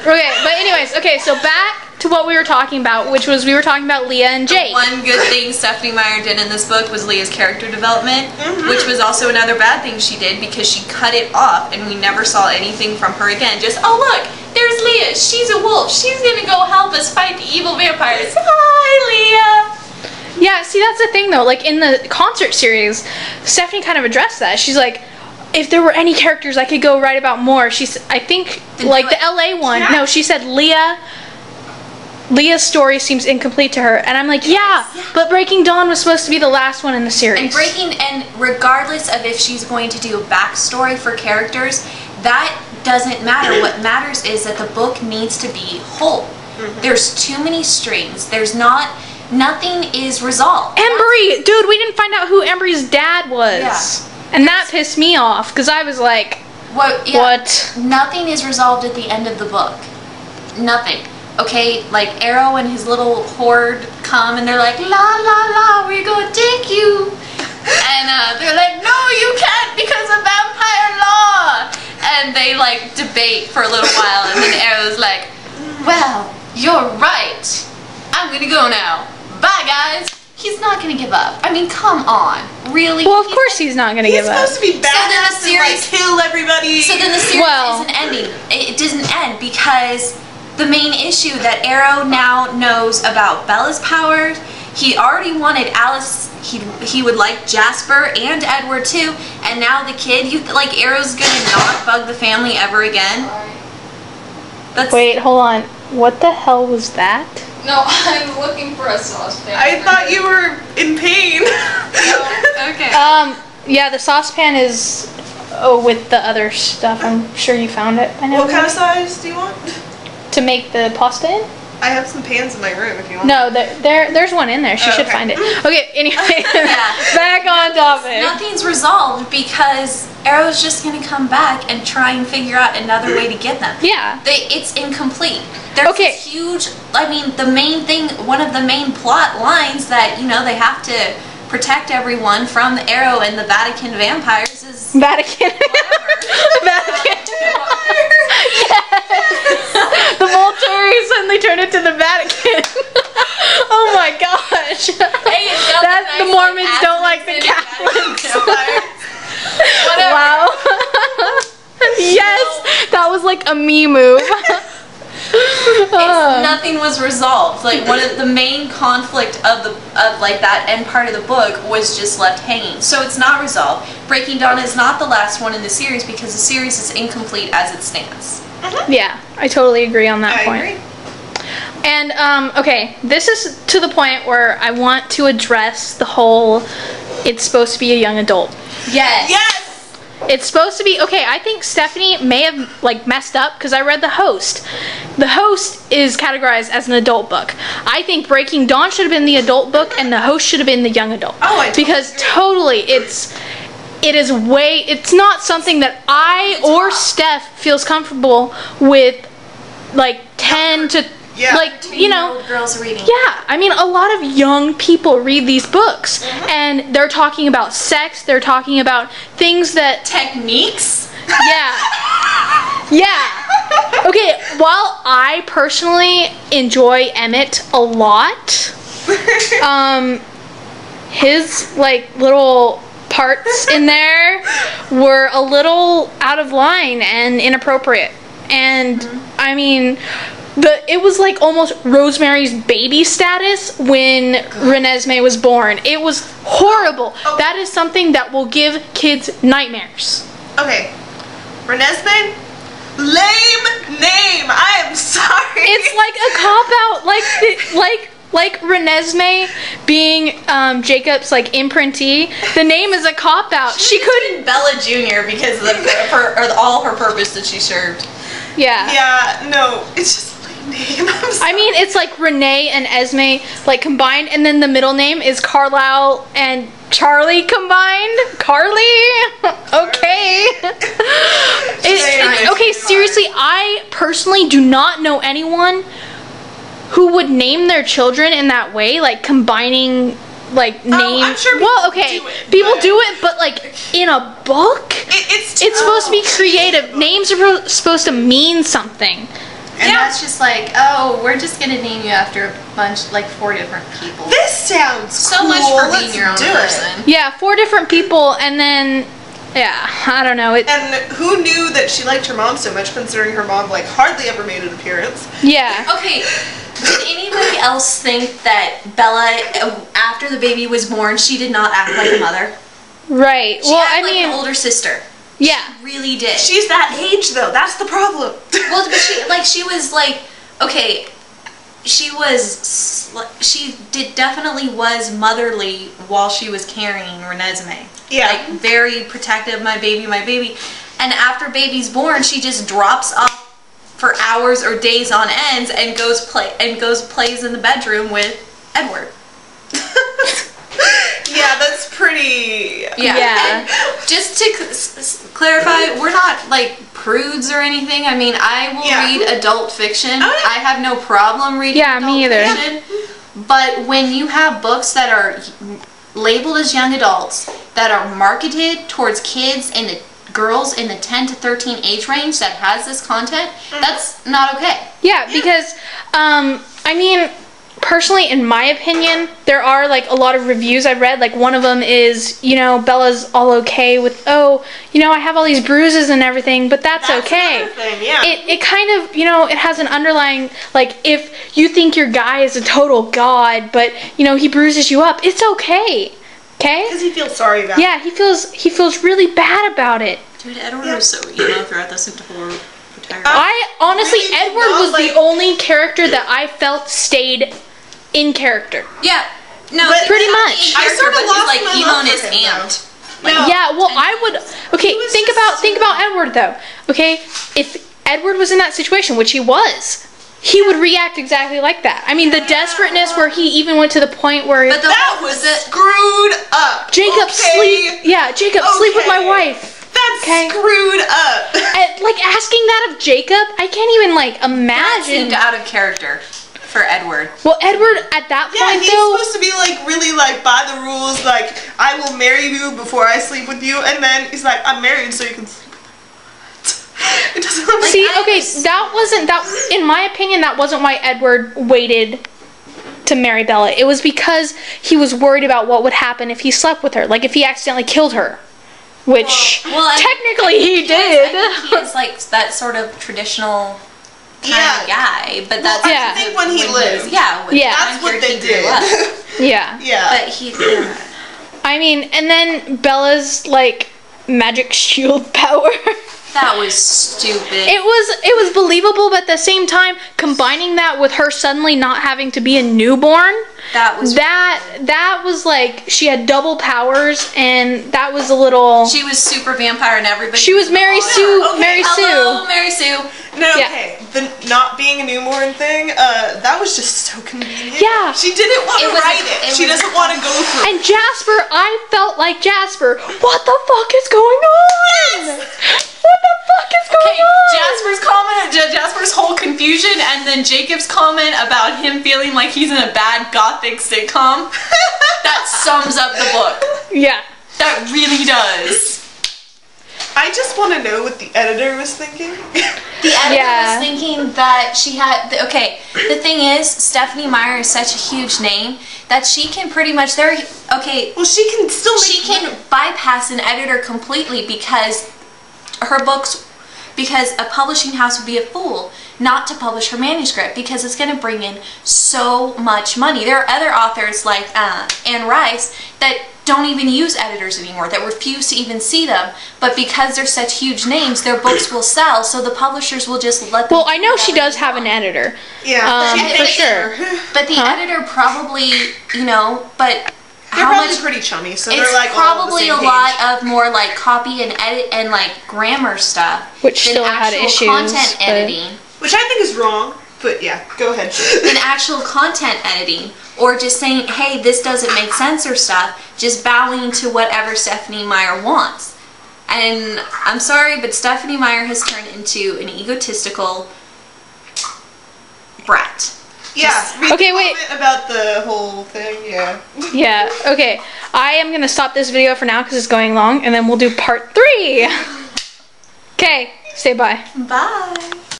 Okay, but anyways, okay, so back to what we were talking about, which was we were talking about Leah and Jake. One good thing Stephenie Meyer did in this book was Leah's character development, which was also another bad thing she did because she cut it off and we never saw anything from her again. Just, oh look, there's Leah, she's a wolf, she's gonna go help us fight the evil vampires. Hi, Leah! Yeah, see, that's the thing though, like in the concert series, Stephenie kind of addressed that. She's like, if there were any characters I could go write about more, I think, like the LA one, no, she said Leah's story seems incomplete to her, and I'm like, yeah, but Breaking Dawn was supposed to be the last one in the series. And regardless of if she's going to do a backstory for characters, that doesn't matter. What matters is that the book needs to be whole. There's too many strings. Nothing is resolved. Embry, dude, we didn't find out who Embry's dad was, and that pissed me off because I was like, what? Nothing is resolved at the end of the book. Nothing. Okay, like Arrow and his little horde come and they're like, la la la, we're gonna take you. And they're like, no, you can't because of vampire law. And they like debate for a little while and then Arrow's like, well, you're right. I'm gonna go now. Bye, guys. He's not gonna give up. I mean, come on. Really? Well, of course he's not gonna give up. He's supposed to be badass and like kill everybody. So then the series isn't ending. It doesn't end because the main issue that Arrow now knows about Bella's powers, he already wanted Alice, he would like Jasper and Edward too, and now the kid, like Arrow's gonna not bug the family ever again. Wait, hold on. What the hell was that? No, I'm looking for a saucepan. I thought you were in pain. Okay. Yeah, the saucepan is with the other stuff. I'm sure you found it by now. What kind of size do you want? To make the pasta in? I have some pans in my room if you want. No, there's one in there. She should find it. Okay, anyway, back on topic. Nothing's resolved because Arrow's just going to come back and try and figure out another way to get them. Yeah. It's incomplete. There's this huge, I mean, one of the main plot lines that, you know, they have to protect everyone from the Arrow and the Vatican vampires is... Vatican. Vatican. Yes. The Volturi suddenly turned into the Vatican. Oh my gosh. Hey, the Mormons don't like the Catholics. Wow. Yes, that was like a me move. Nothing was resolved. Like one of the main conflict of like that end part of the book was just left hanging. So it's not resolved. Breaking Dawn is not the last one in the series because the series is incomplete as it stands. Yeah, I totally agree on that point. Agree. And okay, this is to the point where I want to address the whole it's supposed to be a young adult. Yes. Yes. It's supposed to be, okay, I think Stephenie may have like messed up because I read The Host. The Host is categorized as an adult book. I think Breaking Dawn should have been the adult book and The Host should have been the young adult. Oh, I totally because agree. totally it's not something that I or Steph feels comfortable with like 10 to like, you know, girls reading. Yeah, I mean, a lot of young people read these books, and they're talking about sex. They're talking about things that techniques. Yeah, yeah. Okay, while I personally enjoy Emmett a lot, his like little parts in there were a little out of line and inappropriate, and I mean. It was like almost Rosemary's Baby status when Renesmee was born. It was horrible. Oh. That is something that will give kids nightmares. Okay. Renesmee? Lame name. I am sorry. It's like a cop-out. Like Renesmee being Jacob's like imprintee. The name is a cop-out. She couldn't Bella Jr. because of all her purpose that she served. Yeah. Yeah, no. It's just name. I mean, it's like Renee and Esme like combined, and then the middle name is Carlisle and Charlie combined. Carly? Okay. Okay, seriously, I personally do not know anyone who would name their children in that way, like combining like names. I'm sure people do it, but like in a book, it's supposed to be creative. Names are supposed to mean something. And that's just like, oh, we're just gonna name you after a bunch, like 4 different people. This sounds so cool. much for being Let's your own do person. Yeah, 4 different people, and then, yeah, I don't know. And who knew that she liked her mom so much, considering her mom like hardly ever made an appearance? Yeah. Okay, did anybody else think that Bella, after the baby was born, she did not act like a mother? Right. She acted like an older sister. Yeah. She really did. She's that age though. That's the problem. Well, but she was like, okay, she definitely was motherly while she was carrying Renesmee. Yeah. Like very protective, my baby. And after baby's born, she just drops off for hours or days on ends and goes plays in the bedroom with Edward. Yeah, that's pretty. Yeah. And just to clarify, we're not like prudes or anything. I mean, I will read adult fiction. Oh, yeah. I have no problem reading adult fiction. But when you have books that are labeled as young adults, that are marketed towards kids and the girls in the 10 to 13 age range that has this content, that's not okay. Yeah, because, I mean, personally, in my opinion, there are like a lot of reviews I've read. Like one of them is, you know, Bella's all okay with, oh, you know, I have all these bruises and everything, but that's okay. Another thing, yeah. It kind of, you know, it has an underlying, like, if you think your guy is a total god, but, you know, he bruises you up, it's okay. Okay? Because he feels sorry about it. Yeah, he feels really bad about it. Dude, Edward was so emo throughout this entire. Honestly, really Edward not, was the only character that I felt stayed in character. Yeah. No, But pretty much. I sort of lost like my emo love and for his him, aunt. No. Yeah, well, I would. Okay, was think just about Edward though. Okay, if Edward was in that situation, which he was, he would react exactly like that. I mean, the desperateness where he even went to the point where But That was screwed up. Jacob sleep with my wife. That's Okay. screwed up. And, like asking that of Jacob, I can't even like That imagine. seemed out of character for Edward. Well, Edward at that Yeah, point he's though. supposed to be like really like by the rules, like I will marry you before I sleep with you, and then he's like, I'm married so you can sleep with me. It doesn't make See, sense. okay, that wasn't that. In my opinion, that wasn't why Edward waited to marry Bella. It was because he was worried about what would happen if he slept with her, like if he accidentally killed her, which technically he did. I think he is like that sort of traditional kind of guy, but that's I think when he lived. That's what they did. Yeah. Yeah. But he. I mean, and then Bella's like magic shield power. That was stupid. It was believable, but at the same time, combining that with her suddenly not having to be a newborn, that was like she had double powers, and that was a little. She was super vampire and everybody. She was Mary Sue. Okay, Mary Hello, Sue. Mary Sue. No, Yeah. okay. The not being a newborn thing, that was just so convenient. Yeah. She didn't want to write it. She doesn't want to go through it. And Jasper, I felt like Jasper. What the fuck is going on? What the fuck is going on? Jasper's whole confusion, and then Jacob's comment about him feeling like he's in a bad gothic sitcom. That sums up the book. Yeah. That really does. I just want to know what the editor was thinking. The editor was thinking that she had. Okay, the thing is, Stephanie Meyer is such a huge name that she can pretty much. Well, she can still. She can bypass an editor completely because her books. Because a publishing house would be a fool not to publish her manuscript because it's going to bring in so much money. There are other authors like Anne Rice that don't even use editors anymore, that refuse to even see them. But because they're such huge names, their books will sell, so the publishers will just let them. Well, I know she does have an editor. Yeah, for sure. But the editor probably, but. They're probably pretty chummy, so they're like probably all on the same a lot page. of more like copy and edit and like grammar stuff, which than still had actual issues. Content editing, which I think is wrong. But yeah, go ahead. than actual content editing, or just saying, "Hey, this doesn't make sense" or stuff. Just bowing to whatever Stephanie Meyer wants. And I'm sorry, but Stephanie Meyer has turned into an egotistical brat. Yeah. Okay, wait. About the whole thing, yeah. Yeah, okay. I am going to stop this video for now because it's going long, and then we'll do part 3. Okay, say bye. Bye.